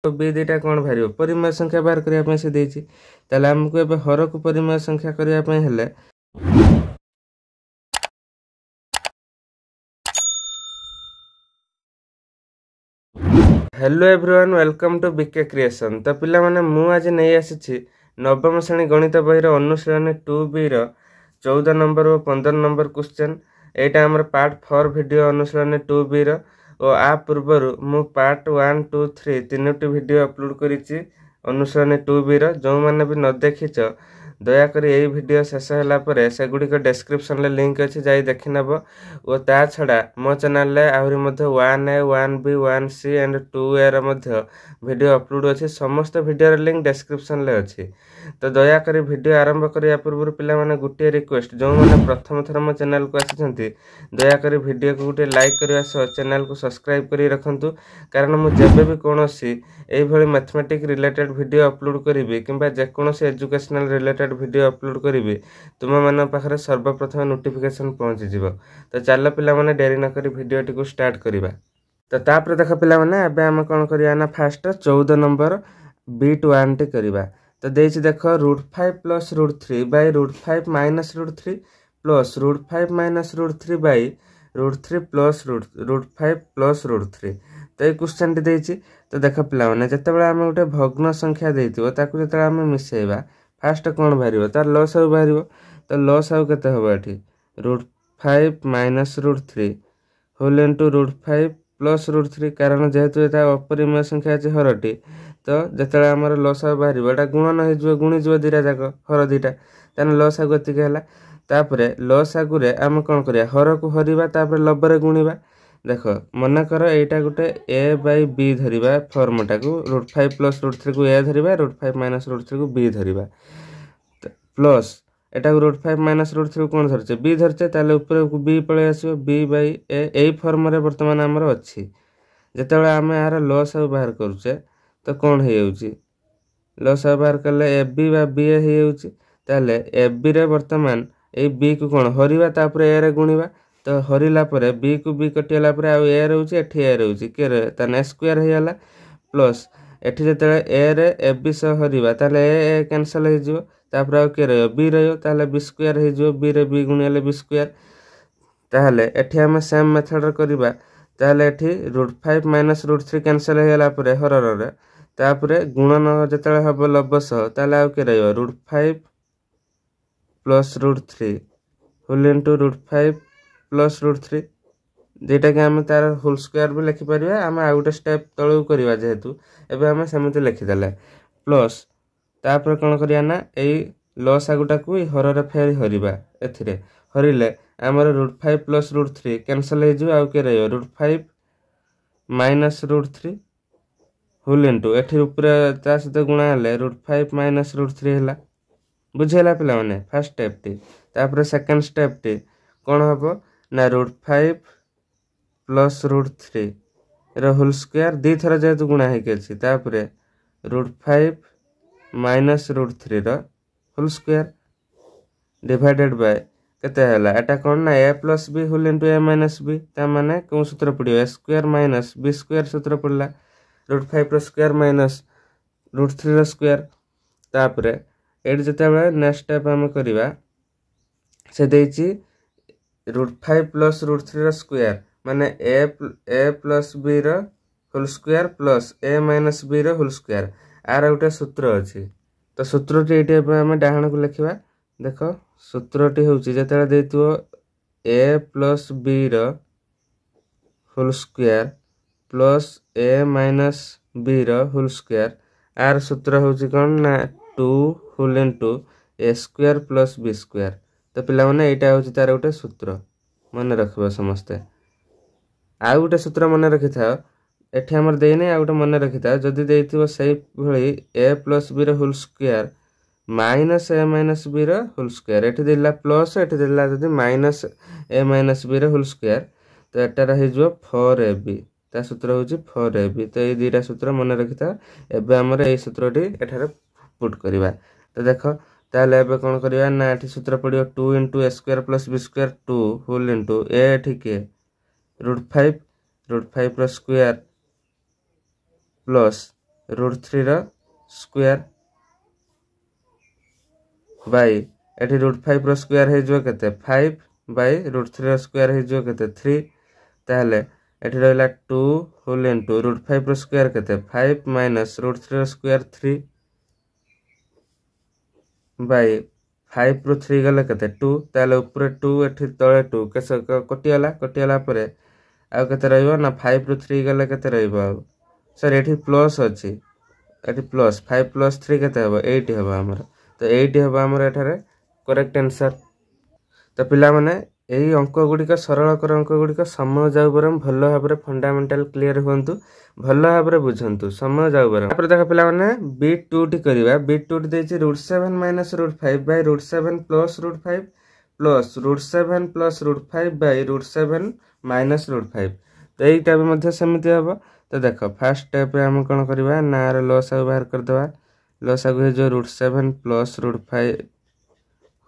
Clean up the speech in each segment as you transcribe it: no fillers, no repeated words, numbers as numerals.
तो बी दुटा कौन बाहर परिमेय संख्या बाहर करने से देती आमको ए हर को परिमेय संख्या करने हेले hello everyone welcome to BK Creation. तो पिला माने मु आज नहीं आसी नवम श्रेणी गणित बही अनुशीलनी 2B 14 नंबर और 15 नंबर क्वेश्चन। यहाँ आम पार्ट 4 वीडियो अनुशीलनी 2B और आ पूर्वर मु पार्ट 1 2 3 तीनोटी वीडियो अपलोड करी अनुशीलनी 2B जो मैंने भी न देखीच दयाकोरी यही वीडियो शेष होगापर से गुड़िक डिस्क्रिप्शन लिंक अच्छी जाई देखी नब और ता छड़ा मो चैनल आहरी 1A 1B 1C and 2A video upload अच्छी समस्त वीडियो लिंक डिस्क्रिप्शन अच्छी। तो दयाकोरी वीडियो आरंभ करने पूर्व पिला माने गोटे रिक्वेस्ट जो मैंने प्रथम थर मो चैनल को आसी दयाकोरी वीडियो को गोटे लाइक करने सह चैनल को सब्सक्राइब कर रखु कारण मुझे भी कौन यही मैथमेटिक रिलेटेड वीडियो अपलोड करी कि जेकोसी एजुकेशनल रिलेटेड वीडियो अपलोड करी तुम मान पाखे सर्वप्रथम नोटिफिकेशन पहुँची जीव। तो चल पिला माने डेरी न करी वीडियो टी स्टार्ट करवा। तो तापर देख पिला माने एबे हम कौन करवा ना फास्ट 14 नंबर बीट 1 टी करवा। तो देछि देख √5 plus √3 by √5 minus √3 plus √5 minus √3 by √3 plus √5 plus √3। तो ये क्वेश्चन टी देछि। तो देख पिला माने जते आम गोटे भग्न संख्या देथिबो ताकू जते आम मिसेइबा फास्ट कौन बाहर तार लस आउ बाहर। तो लस आउ केते हबो एठी √5 माइनस √3 होल इनटू √5 प्लस √3 कारण जेहेतु एटा अपरिमेय संख्या अछि हरटी तो जते हमर लस आउ बाहर एटा गुणन हे जो गुणी जो दिरा जाक हर दिटा तने लस आउ गति केला। तापरे लस आगुरे आम कोन करिया हर को हरिबा तापरे लबरे गुणीबा। देख मन कर एटा गोटे a बाय b धरिबा फॉर्मटा को √5 प्लस √3 को a धरिबा √5 माइनस √3 को b धरिबा प्लस एटा को √5 माइनस √3 कौन धरचे b धरचे ताले ऊपर को b पळे आसीबो b बाय a एई फॉर्म रे वर्तमान हमर अछि। जेतेबेले आमे यार लॉस आ बाहर करूचे तो कौन हे जाउची लॉस आ बाहर करले ab बा b हे जाउची ताले ab रे वर्तमान एई b को कौन हरिबा तापर a रे गुणीबा। तो हरिला परे b को b कटिला परे आ a रहउची एठी a रहउची के रे ताने स्क्वायर हे जाला प्लस एठी जते a रे ab सह हरिबा ताले a कैंसिल हे जिवो तापर आ के रहयो b रहयो ताले b स्क्वायर हे जिवो b रे b गुणिले b स्क्वायर। ताले एठी हम सेम मेथड रे करबा ताले एठी √5 माइनस √3 कैंसिल हे जाला परे हरर रे तापर गुणन जते हबो लबस ताले आ के रहयो √5 प्लस √3 होल इनटू √5 प्लस √3 जेटा कि आम तार होल स्क्वायर भी लिखि परिबा। आम आ गोटे स्टेप तळु करबा जेहेतु एबे हम समिति लिखि देले प्लस तापर कोन करिया ना एई लॉस आगुटा को हर रे फेर हरिबा एथिरे हरिले हमर √5 प्लस √3 कैंसिल हे जो आ के रहयो √5 माइनस √3 होल इनटू एठी ऊपर ता सहित गुणा हले √5 माइनस √3 हला बुझेला पिला माने फर्स्ट स्टेप टी। तापर सेकंड स्टेप टी कोन हबो ना √5 प्लस √3 रो होल स्क्वायर दी थरा जेतु गुणा हे केछि तापर √5 माइनस √3 रो होल स्क्वायर डिवाइडेड बाय केते हला एटा कोन ना a plus b whole into a minus b ता माने कोन सूत्र पडियो a square minus b square सूत्र पडला √5 रो स्क्वायर माइनस √3 रो स्क्वायर। तापर एड जते नेक्स्ट स्टेप हम करबा से देछि √5 प्लस √3 रो स्क्वायर माने a प्लस b रो whole square plus a minus b रो होल स्क्वायर आर गोटे सूत्र अछि। तो सूत्रटी एटी हम डाहण को लिखिबा। देखो सूत्रटी होउची जते देइतो a प्लस b रो whole square plus a minus b रो होल स्क्वायर आर सूत्र होउची कोन ना 2 whole into a square plus b square. तो पिला माने एटा होउची तार गोटे सूत्र मन रखबो समस्ते आ गोटे सूत्र मन रखि था एठी हमर देइने आ गोटे मन रखि था जदी देइथिबो सही भली a प्लस b रो whole square minus a minus b रो होल स्क्वायर एठी देला प्लस एठी देला जदी माइनस a माइनस b रो होल स्क्वायर तो एटा रहि जो 4ab ता सूत्र होउची 4ab। तो ए दुईटा सूत्र मन रखि था एबे हमर ए सूत्रटी एठारे पुट करबा। तो देखो ताले एबे कोन करबा ना एठी सूत्र पडियो 2 * a square plus b square 2 whole into a एठी के √5 रो स्क्वायर प्लस √3 ର स्क्वायर बाय एठी √5 ର स्क्वायर हे जो केते 5 बाय √3 ର स्क्वायर हे जो केते 3 ताहले एठी रहला 2 होल इनटू √5 ର स्क्वायर केते 5 माइनस √3 ର स्क्वायर 3 बाय 5 ରୁ 3 गले केते 2 ताहले ऊपर 2 एठी तळे 2 केसे कटियाला परे आ केते रहइबो ना 5 ରୁ 3 गले केते रहइबो सर एठी प्लस अछि एठी प्लस 5 + 3 केते हबो 8 हबो हमर तो 8 हबो हमर एठारे करेक्ट आंसर। तो पिला माने एही अंक गुडिका सरलकर अंक गुडिका समय जाउ बरम भलो भाबरे फंडामेंटल क्लियर होंतु भलो भाबरे बुझंतु समय जाउ बरम तापर देख पिला माने b2 टी करबा b2 टी देछि √7 - √5 बाय √7 + √5 प्लस √7 + √5 बाय √7 - √5 तो एईटा भी मध्ये समिति हबो। तो देखो फर्स्ट स्टेप रे हम कोन करबा ना रे लॉस बाहर कर देबा लॉस हे जो √7 + √5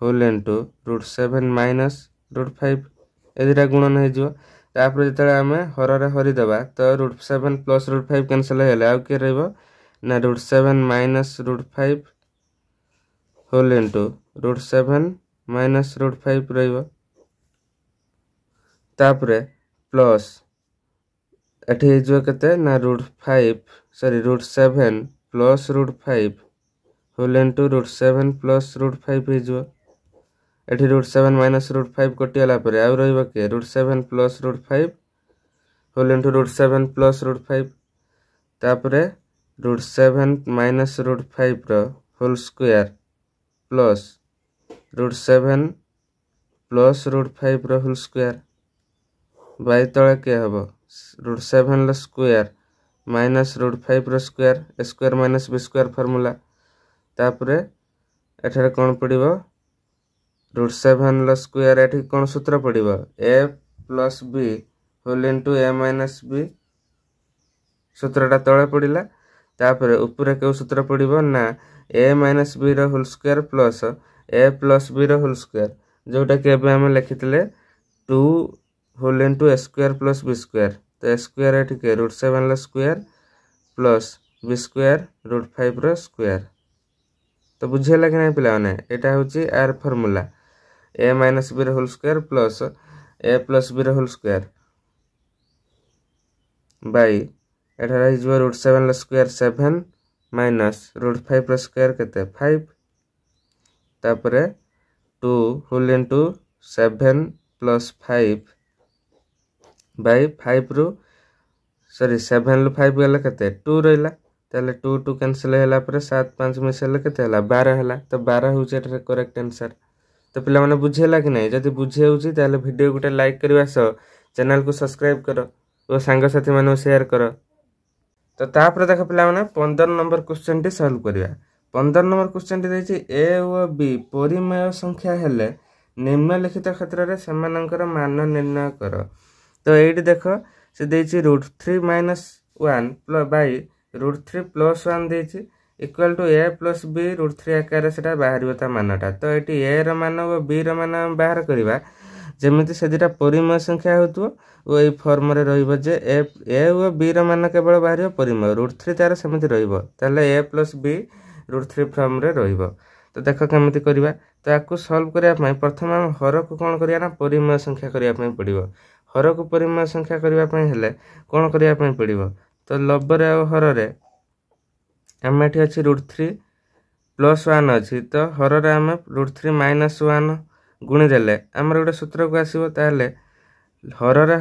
होल इनटू √7 - √5 एदिरा गुणन हे जो तापर जतले हम हर रे हरि देबा तो √7 + √5 कैंसिल हेले आ के रहबो ना √7 - √5 होल इनटू √7 - √5 रहबो तापर प्लस एठी जो केते ना √7 + √5 होल इनटू √7 + √5 हे जो एठी √7 - √5 कटियाला परे आ रहइबो के √7 + √5 होल इनटू √7 + √5 तापरे √7 - √5 रो होल स्क्वायर प्लस √7 + √5 रो होल स्क्वायर बाय तळे के हबो √7 लो स्क्वायर माइनस √5 रो square a square minus b square formula तापरे एठारे कोन पडिबो √7 लो स्क्वायर एठी कोन सूत्र पडिबो a + b whole into a - b सूत्रटा तळे पडिला तापरे ऊपरे के सूत्र पडिबो ना a - b रो whole square plus a + b रो होल स्क्वायर जोटा के एबे हम लिखितले 2 whole into a square + b square तो a स्क्वायर एठी के √7 लो स्क्वायर प्लस b स्क्वायर √5 रो स्क्वायर तो बुझेला कि नै पिला माने एटा होची r फार्मूला a - b रो whole square plus a + b रो होल स्क्वायर बाय एटा रहि जो √7 लो स्क्वायर 7 माइनस √5 रो स्क्वायर केते 5 तापरे 2 होल इनटू 7 + 5 बाय 5 रो सॉरी 7 लो 5 गले केते 2 रहला ताले 2 2 कैंसिल हैला पर 7 5 मिसेले केते हैला 12 हैला तो 12 होचे एटा करेक्ट आंसर। तो पिला माने बुझेला कि नै जदि बुझे होची ताले वीडियो गुटे लाइक करबा सो चैनल को सब्सक्राइब करो ओ संग साथी माने शेयर करो। तो तापर देख पिला माने 15 नंबर क्वेश्चन टी सॉल्व करिया 15 नंबर क्वेश्चन टी देछि a ओ b परिमेय संख्या हेले निम्नलिखित क्षेत्र रे समानंकर मान निर्णय करो। तो एठी देखो से देछि √3 - 1 बाय √3 + 1 देछि इक्वल टू a + b √3 आकार सेटा बाहरिबो ता मानटा। तो एठी a रो मान और b रो मान हम बाहर करिबा जेमिति से दिटा परिमेय संख्या होतु ओ ए फॉर्म रे रहइबो जे a और b रो मान केवल बाहरिबो परिमेय √3 तार समिति रहइबो ताले a + b √3 फॉर्म रे रहइबो। तो देखो केमिति करिबा तो आकु सॉल्व करिया पय प्रथम हम हर को कोन करिया ना परिमेय संख्या करिया पय पडिबो हर को परिमेय संख्या करिया पय हेले कोन करिया पय पडिबो तो लब्ब रे और हर रे हम एठी अछि √3 + 1 अछि तो हर रे हम √3 - 1 गुणी देले हमर गोटे सूत्र को आसीबो ताले हर रे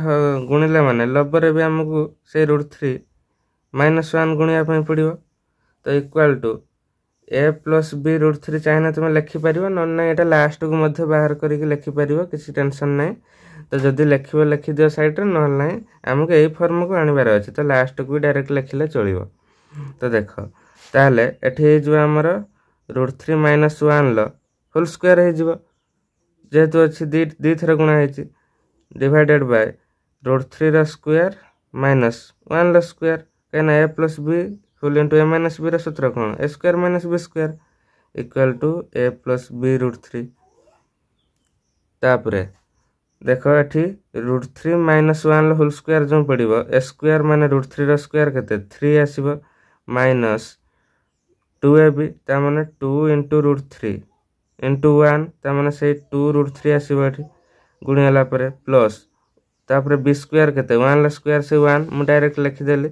गुणिले माने लब्ब रे भी हमकु से √3 - 1 गुणिया पय पडिबो तो इक्वल टू a + b √3 चाहे तुम लिखि परिबो न नै एटा लास्ट को मध्य बाहर करिक लिखि परिबो किछि टेंशन नै। तो जदि लिखिबो लिखि दियो साइड रे न नै हमकु एई फॉर्म को आनिबार अछि तो लास्ट को डायरेक्ट लिखिले चलिबो। तो देखो ताले एठी जो हमर √3 - 1 लो होल स्क्वायर हे जिवो जेहेतु अछि दी थरा गुणा हेछि डिवाइडेड बाय √3 रो स्क्वायर माइनस 1 रो स्क्वायर केना a + b whole into a - b रो सूत्र कोन a square minus b square equal to a + b √3 तापरे देखो एठी √3 - 1 लो होल स्क्वायर जो पडिबो a स्क्वायर माने √3 रो स्क्वायर केते 3 आसीबो माइनस 2ab तामाने 2 इंटू रूट 3 इंटू 1 तामाने से 2 रूट 3 आसीबो एठी गुणी हला परे प्लस तापरे बी स्क्वायर केते 1 ला स्क्वायर से 1 मु डायरेक्ट लिखि देली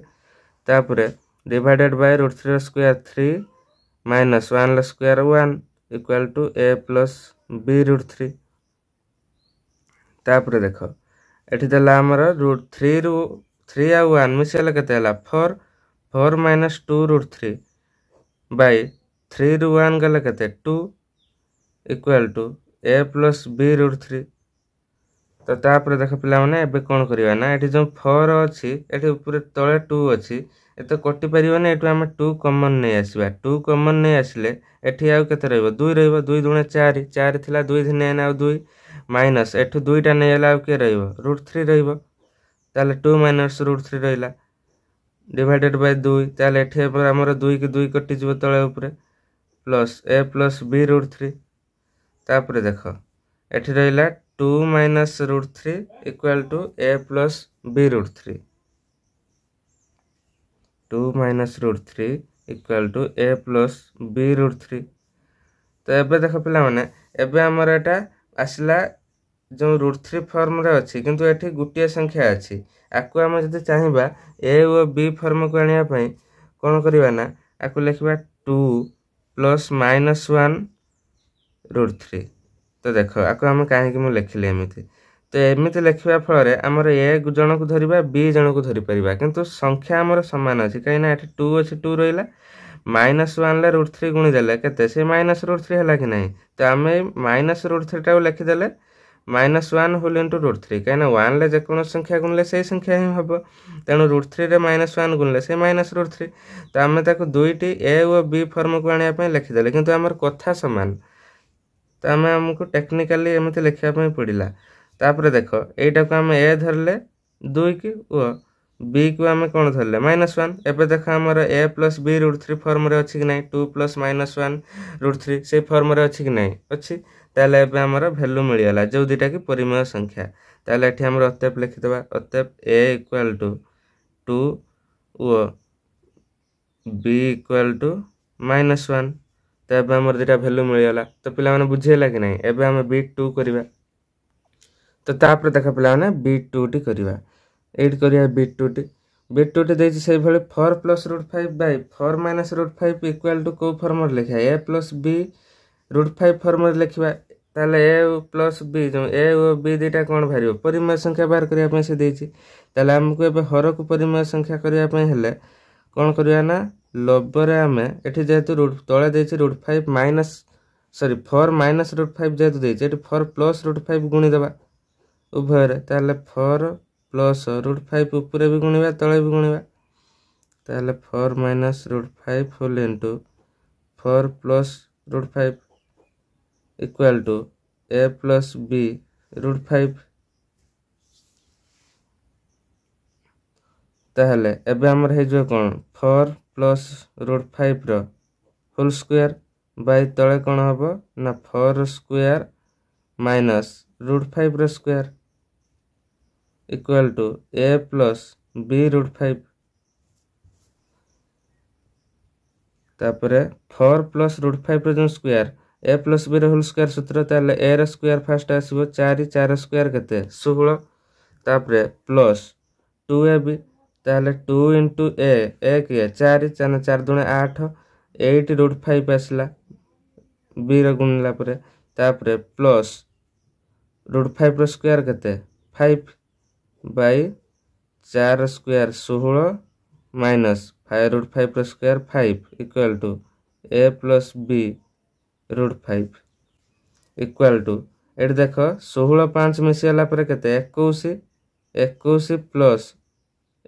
तापरे divided by root 3 square 3 minus 1 ला square 1 equal to a plus b root 3 तापरे देखो एठी देला हमर रूट 3 रु 3 आ 1 मिसेला केते हला 4 माइनस 2 रूट 3 बाय 3 रु 1 गले केते 2 equal to a plus b root 3 तो तापर देख पिला माने एबे कोन करिवा ना एठी जो 4 अछि एठी ऊपर तळे 2 अछि एतो कटि परिबने एटु हम 2 कॉमन नै आसीबा 2 कॉमन नै आसीले एठी आउ केते रहइबो 2 रहइबो 2 दुणे 4 4 थिला 2 दिने ना 2 माइनस एठु 2 टा नै हला के रहइबो रूट 3 रहइबो ताले 2 माइनस रूट 3 रहिला डिवाइडेड बाय 2 ताले एठी पर हमर 2 की 2 कटि जबो तळे ऊपर plus a plus b root 3 तापर देखो एठी रहिला 2 minus root 3 equal to a plus b root 3 2 minus root 3 equal to a plus b root 3 तो एबे देखो पिला माने एबे हमर एटा आसला जो रूट 3 फॉर्म रे अछि किंतु एठी गुटिया संख्या अछि आकु हम जदि चाहिबा a ओ b फॉर्म को आनिया पई कोन करिवा ना आकु लिखबा 2 प्लस माइनस 1 रूट 3 तो देखो आको हम काहे कि मु लिखले एमिति तो एमिति लिखिबा फल रे हमर ए जण को धरिबा बी जण को धरि परिबा किंतु संख्या हमर समान अछि काहे ना एठी 2 अछि 2 रहिला -1 ले रूट 3 गुणी देले केते से माइनस रूट 3 हला कि नै तो हमें माइनस रूट 3 टा लिखि देले -1 होल इनटू रूट 3 काहे ना 1 ले जे कोनो संख्या गुणले से संख्या ही हबो तेनु रूट 3 रे -1 गुणले से माइनस रूट 3 तो हमें ताको दुईटी ए और बी फॉर्म को आनिया पय लिखि देले किंतु हमर कथा समान तो हमें हमको टेक्निकली एमती लिखा पड़ा तापर देख यहीटा को आम ए धरले 2 की ओ बी को आम कौन धरले -1 एबे देख आमर ए प्लस बी रूट 3 फॉर्म रे अछि कि नै 2 प्लस -1 रूट 3 से फॉर्म रे अछि कि नै अछि ताले एबे हमर वैल्यू मिलियला जो दुटा की परिमेय संख्या ताले एठी हमर अतएप लिखि देबा अतएप a इक्वल टू 2 ओ b इक्वल टू -1 तो एबे हमर दिटा वैल्यू मिलियला तो पिला माने बुझेला कि नै एबे हम b2 करबा तो तापर देखा पिला माने b2 टी करबा 8 करिया b2 टी देछि सेहि भले 4 plus root 5 by 4 minus root 5 equal to को फॉर्म रे लिखा a plus b root 5 form रे लिखबा ताले a प्लस b जो a और b दिटा कोन भारियो परिमेय संख्या बाहर करिया पे से देछि ताले हमको एबे हर को परिमेय संख्या करिया पे हेले कोन करिया ना लबर आमे एठी जेतु रूट तळे देछि root 5 minus sorry 4 minus root 5 जेतु देछि एठी 4 प्लस रूट 5 गुणी देबा उभय रे ताले 4 प्लस रूट 5 ऊपर भी गुणीबा तळे भी गुणीबा ताले 4 minus root 5 whole into 4 plus root 5 equal to a plus b root 5 ताहले एबे हमर हे जो कोन 4 प्लस रूट 5 रो होल स्क्वायर बाय तळे कोन हबो ना 4 स्क्वायर माइनस रूट 5 रो square equal to a plus b root 5 तापरे 4 प्लस रूट 5 रो जो स्क्वायर a प्लस b रो होल स्क्वायर सूत्र ताले a row square first आसीबो 4 4 square केते 16 तापरे प्लस 2ab ताले 2 इंटू a 1 4 4 दुणे 8 8 रूट 5 आसला b रो गुणला परे तापरे प्लस रूट 5 रो स्क्वायर केते 5 बाय 4 स्क्वायर 16 माइनस 5 रूट 5 रो square 5 equal to a plus b root 5 equal to एट देखो 16 5 मिसियाला परे केते 21 प्लस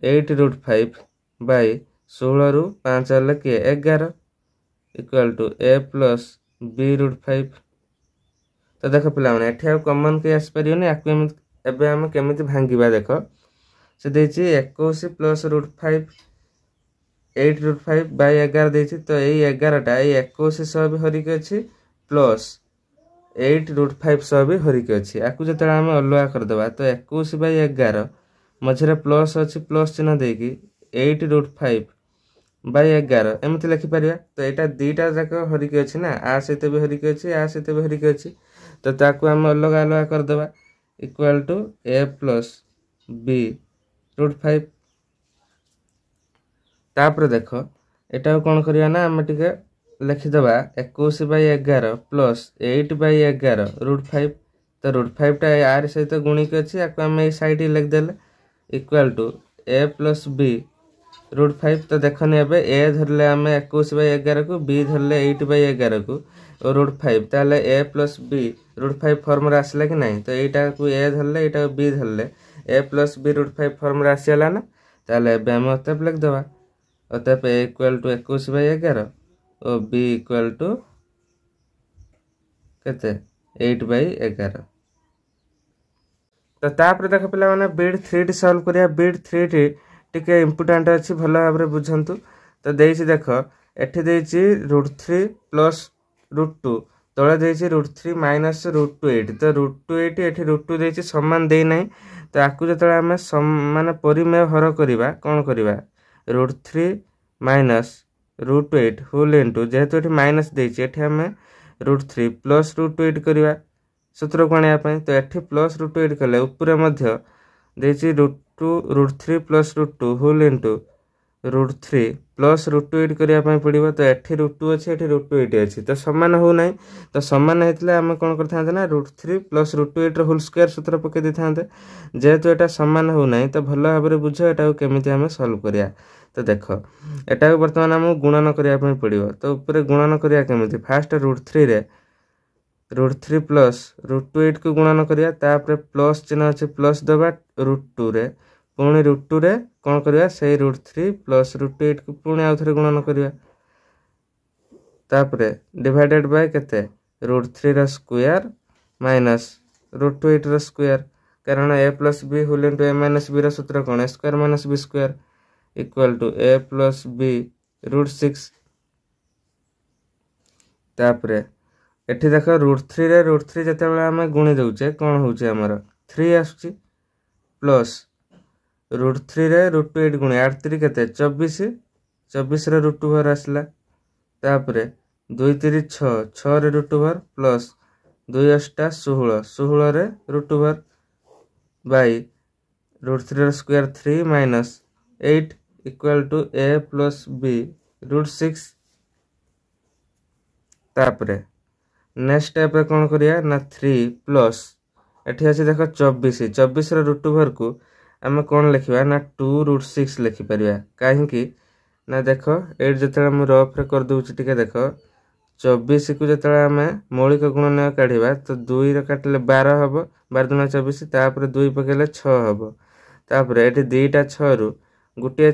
8 रूट 5 बाय 16 रु 5 आले के 11 equal to a plus b root 5 तो देखो पिला माने एठी कॉमन के आस परियो ने आकु एबे हम केमिति भांगीबा देखो से देछि 21 प्लस रूट 5 8 रूट 5 बाय 11 देछि तो एई 11 टा एई 21 सह भी हरि के अछि प्लस 8 रूट 5 सह भी हरि के अछि आकु जतरा हम अलवा कर देबा तो 21 बाय 11 मझरे प्लस अछि प्लस चिन्ह देकी 8 रूट 5 बाय 11 एमती लिखिपर। तो यहाँ दुईटा जाक हरिकी अच्छी ना, आ सहित भी हरिकी अच्छी, आ सहित भी हरिकी अच्छी। तो ताकू आम अलग अलग करदे equal to A plus B root 5। तापर देख एटा कौन करिया ना आम टिके लिखिदेवा 21/11 प्लस 8/11 रूट 5। तो रूट 5 टा आर सहित गुणिक अच्छी, आपको आम सैड लिखिदेले equal to A plus B root 5। तो देखनी ए धरले आम 21/11 को, बी धरले 8/11 को और रूट 5, ताहले ए प्लस बी रूट 5 फॉर्म आसला कि नहीं। तो यहाँ को ए धरले यहाँ बी धरले ए प्लस बी रूट 5 फॉर्म आसीगला ना। ताहले एबे आम अतएव लिखिदेवा, अतएव ए इक्वाल टू 21/11 और बी इक्वाल टू केते 8/11। तो तापर देख पिला माने बीड 3 सॉल्व करिया। बीड 3 टिके इम्पोर्टेंट अच्छी, भल भाव बुझंतु। तो देछि देख एठी देछि रूट 3 प्लस रूट 2, तले देछि रूट 3 माइनस रूट 2 8। तो रूट 2 8 एठी रूट 2 देछि समान दे नहीं। तो आकु जतले आमे माने परिमेय हर करिवा कोन करिवा, root 3 minus root 8 whole into, जेहेतु एठी माइनस देछि एठी आमे रूट 3 प्लस रूट 8 करिवा सूत्र को आने। तो एठी प्लस रूट 8 कले ऊपर मध्य देछि root 3 plus root 2 whole into root 3 plus root 8 करिया पड़िबो। तो एठी रूट 2 अछि, एठी रूट 8 अछि। तो समान हो नाही। तो समान हेतले आमे कोन करथांते ना रूट 3 प्लस रूट 8 रो होल स्क्वायर सूत्र पके दिथांते। जेहेतु एटा समान हो नाही तो भल भाबरे बुझ एटा केमिति आमे सॉल्व करिया। तो देख एटा वर्तमान हम गुणन करिया पड़िबो। तो ऊपर गुणन करिया केमिति, फास्ट रूट 3 रे रूट 3 प्लस रूट 2 8 को गुणन करिया, तापर प्लस चिन्ह अच्छे प्लस दबा रूट 2 रे, पुणी रूट 2 रे कौन करिया से रूट 3 प्लस रूट 8 को पुणी आउ थरे गुणन करिया, तापर डिवाइडेड बाय केते रूट 3 रा स्क्वायर माइनस रूट 2 8 रा स्क्वायर। कारण A plus B whole into A minus B रा सूत्र कौन, A square minus B square equal to A plus B root 6। तापर एठी देख रूट 3 रे रूट 3 जते बेला हमें गुणी दउचे कोन होउचे हमर 3 आसुची प्लस रूट 3 रे रूट 8 गुणी 8 3 केते 24, 24 रे रूट 2 आसला। तापर 2 3 6, 6 रे रूट 2 प्लस 2 8 16, 16 रे रूट 2 बाय रूट 3 रा square 3 minus 8 equal to A plus B root 6। तापर नेक्स्ट स्टेप रे कौन करिया ना 3 प्लस एठी अछि देख 24, 24 रे रूट 2 को आमे कौन लिखिबा ना 2 रूट 6 लिखि परिबा। काहे कि ना देख एट जतले हम रफ रे कर दउछि टिके देख 24 को जतले आमे मौलिक गुणन काढिबा तो 2 रे काटले 12 हबो, 12 दुना 24, तापर 2 पकेले 6 हबो। तापर एठी 2टा 6 रु गुटे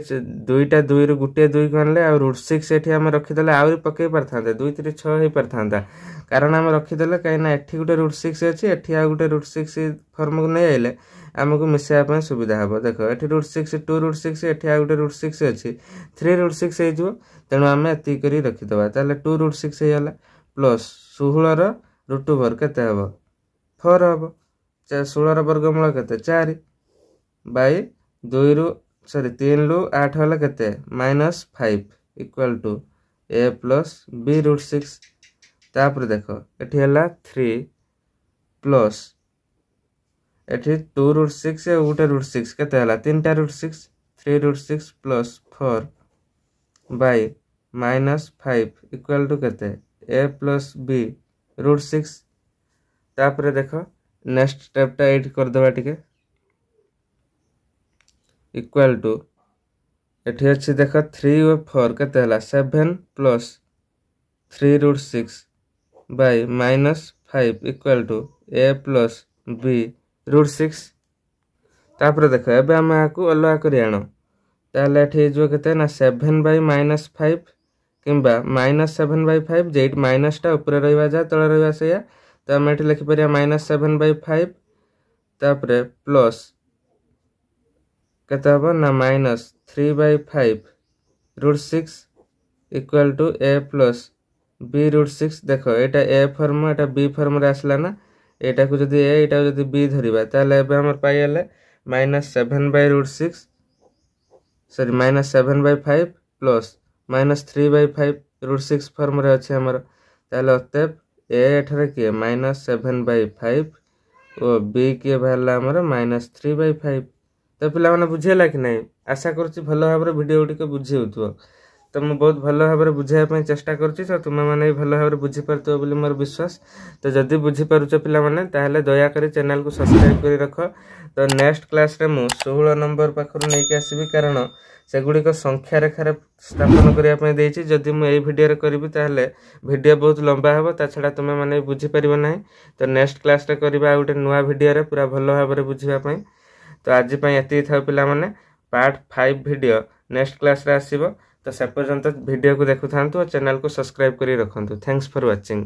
2टा 2 रु गुटे 2 को आनले आ रूट 6 एठी हम रखिदेले आउरी पके परथांते 2 3 6 हे परथांता। कारण हम रखिदेले काई ना एठी गुटे रूट 6 अछि, एठी आ गुटे रूट 6 फॉर्म को नै आइले हमको मिसाया पय सुविधा हबो। देखो एठी रूट 6 2 रूट 6 एठी आ गुटे रूट 6 अछि 3 रूट 6 हे जो, तेनु हमें एति करी रखि दबा। ताले 2 रूट 6 हे होला प्लस 16 रो रूट 2 केते हबो 4 हबो, 16 रो वर्गमूल केते 4 बाय 2 रो 3 लो 8 होला केते minus 5 equal to A plus B root 6। तापर देखो एठी हला 3 प्लस एठी 2 रूट 6 और गुटे रूट 6 केते हला 3टा रूट 6, 3 रूट 6 प्लस 4 बाय माइनस 5 इक्वल टू केते ए प्लस बी रूट 6। तापर देखो नेक्स्ट स्टेप टा एड कर दबा टिके इक्वल टू एठी अछि देख 3 और 4 केते हला 7 plus 3 root 6 by minus 5 equal to A plus B root 6। तापर देख एबे हम आकु अलग करि आनो, ताले एठी जो केते ना 7 बाय माइनस 5 किंबा माइनस 7 बाय 5, जेट माइनस टा ऊपर रहइबा जा तळे रहइबा सेया। तो हम एठी लिखि परिया माइनस 7 बाय 5 तापर प्लस केते हबो ना minus 3 by 5 root 6 equal to A plus B root 6। देखो एटा ए फॉर्म एटा बी फॉर्म रे आसला ना, एटा को जदी ए एटा जदी बी धरिबा ताले एबे हमर पाई हले minus 7 by root 6 sorry minus 7 by 5 plus -3/5 √6 ଫର୍ମରେ ଅଛି ଆମର। ତାହେଲେ ଅତଏବ ଏ ଏଠାରେ କିଏ -7/5 ଓ b କିଏ ବାହାରିଲା ଆମର -3/5। ତ ପିଲାମାନେ ବୁଝିହେଲା କି ନାହିଁ? ଆଶା କରୁଛି ଭଲ ଭାବରେ ଭିଡ଼ିଓ ଗୁଡ଼ିକ ବୁଝି ହେଉଥିବ। ତ ମୁଁ ବହୁତ ଭଲ ଭାବରେ ବୁଝାଇବା ପାଇଁ ଚେଷ୍ଟା କରୁଛି, ତ ତୁମେମାନେ ବି ଭଲ ଭାବରେ ବୁଝିପାରୁଥିବ ବୋଲି ମୋର ବିଶ୍ୱାସ। ତ ଯଦି ବୁଝିପାରୁଛ ପିଲାମାନେ ତାହେଲେ ଦୟାକରି ଚ୍ୟାନେଲକୁ ସବସ୍କ୍ରାଇବ୍ କରି ରଖ। ତ ନେକ୍ସଟ କ୍ଲାସରେ ମୁଁ 16 ନମ୍ବର ପାଖରୁ ନେଇକି ଆସିବି, କାରଣ ସେଗୁଡ଼ିକ ସଂଖ୍ୟା ରେଖାରେ ସ୍ଥାପନ କରିବା ପାଇଁ ଦେଇଛି। ଯଦି ମୁଁ ଏଇ ଭିଡ଼ିଓରେ କରିବି ତାହେଲେ ଭିଡ଼ିଓ ବହୁତ ଲମ୍ବା ହେବ, ତା ଛଡ଼ା ତୁମେମାନେ ବି ବୁଝିପାରିବ ନାହିଁ। ତ ନେକ୍ସଟ କ୍ଲାସରେ କରିବା ଆଉ ଗୋଟେ ନୂଆ ଭିଡ଼ିଓରେ ପୁରା ଭଲ ଭାବରେ ବୁଝିବା ପାଇଁ। ତ ଆଜି ପାଇଁ ଏତିକି ଥାଉ ପିଲାମାନେ। ପାର୍ଟ 5 ଭିଡ଼ିଓ ନେକ୍ସଟ କ୍ଲାସରେ ଆସିବ। ତ ସେ ପର୍ଯ୍ୟନ୍ତ ଭିଡ଼ିଓକୁ ଦେଖୁଥାନ୍ତୁ ଓ ଚ୍ୟାନେଲକୁ ସବସ୍କ୍ରାଇବ୍ କରି ରଖନ୍ତୁ। ଥ୍ୟାଙ୍କ୍ସ ଫର ୱାଚିଂ।